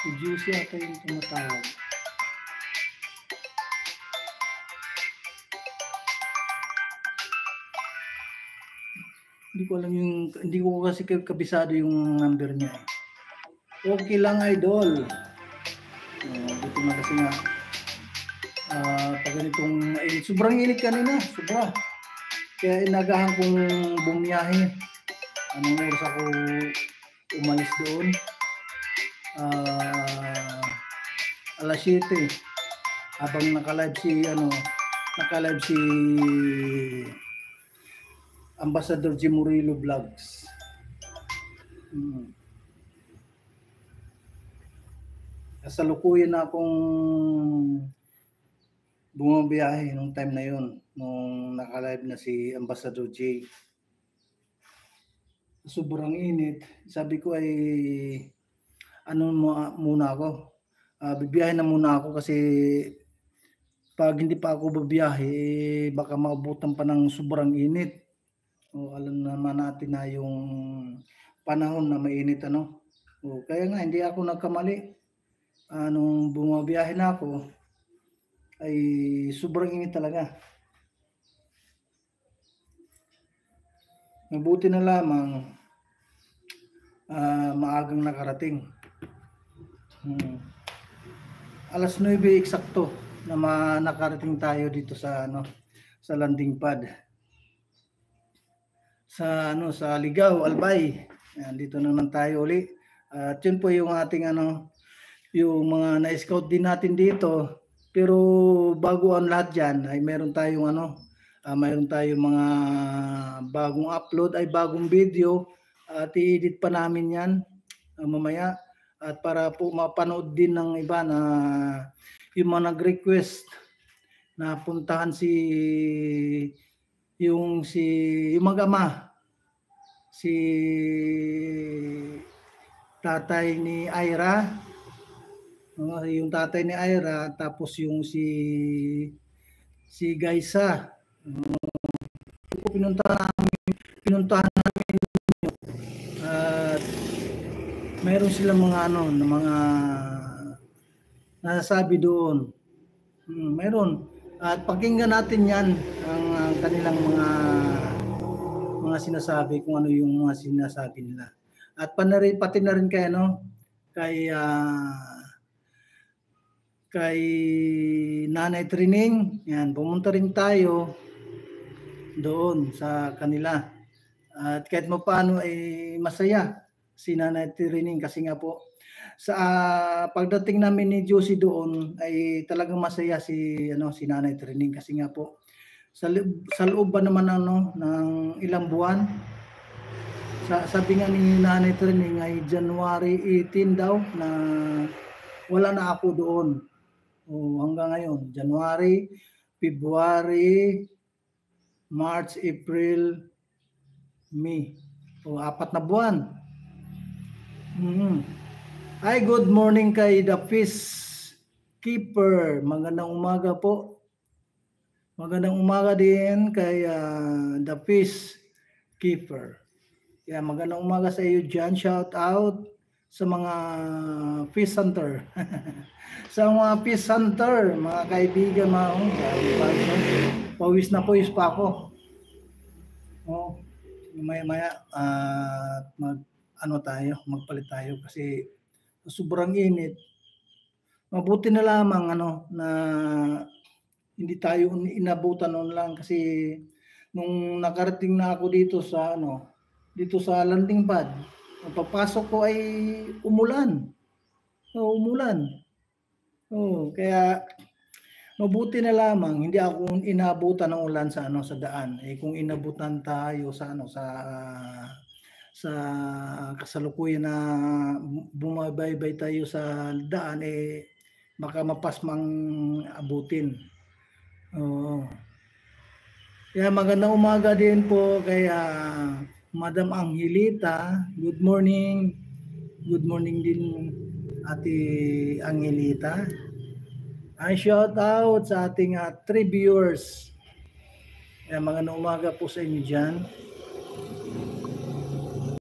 Si Juicy ata yung tumatawag. Hindi ko kasi kabisado yung number niya. Okay lang, idol. Dito na kasi nga pag ganitong sobrang init kanina, sobra. Kaya inagahan kong bumiyahe. Anong oras ako umalis doon? Alas 7. Habang naka-live si Ambassador Jim Murillo Vlogs. Kasalukuyan na akong bumabiyahe nung time na yun, nung naka-live na si Ambassador J. Sobrang init. Sabi ko ay muna ako. Bibiyahe na muna ako kasi pag hindi pa ako babiyahe, baka maabutan pa ng sobrang init. Alam naman natin na yung panahon na mainit kaya nga hindi ako nagkamali. Nung bumabiyahe na ako ay sobrang init talaga. Mabuti na lamang maagang nakarating. Alas 9 eksakto na nakarating tayo dito sa sa landing pad. Sa Ligao, Albay. Dito naman tayo uli. At yun po yung ating yung mga na-scout din natin dito. Pero bago ang lahat dyan ay meron tayong mayroon tayong mga bagong upload ay bagong video at i-edit pa namin yan mamaya at para po mapanood din ng iba na yung mga nag-request na puntahan yung mag-ama si tatay ni Ira, yung tatay ni Ira, tapos yung si Gaisa. Pinuntahan namin at mayroon silang mga mga nasasabi doon. Mayroon. At pakinggan natin yan ang kanilang mga sinasabi, kung ano yung mga sinasabi nila. At pati na rin kay Nanay Trining, yan, pumunta rin tayo doon sa kanila. At kahit paano ay masaya si Nanay Trining kasi nga po sa pagdating namin ni Josie doon ay talagang masaya si Nanay Trining kasi nga po sa loob ba naman ng ilang buwan, sabi nga ni Nanay Trining ay January 18 daw na wala na ako doon. Hanggang ngayon, January, February, March, April, May. 4 na buwan. Hi, good morning kay The Fish Keeper. Magandang umaga po. Magandang umaga din kay The Fish Keeper. Magandang umaga sa iyo dyan. Shout out sa mga fish hunter. Sa mga fish hunter, mga kaibigan, pawis na pawis pa ako. Maya magpalit tayo kasi sobrang init. Mabuti na lamang na hindi tayo inabutan noon lang kasi nung nakarating na ako dito sa landing pad, papasok ko ay umulan. Kaya mabuti na lamang hindi ako inabutan ng ulan sa daan. Kung inabutan tayo sa kasalukuyan na bumabaybay tayo sa daan, baka mapasmang abutin. Kaya magandang umaga din po kay Madam Angelita. Good morning. Good morning din Ate Angelita. Ay shout out sa ating 3 viewers. Magandang umaga po sa inyo dyan.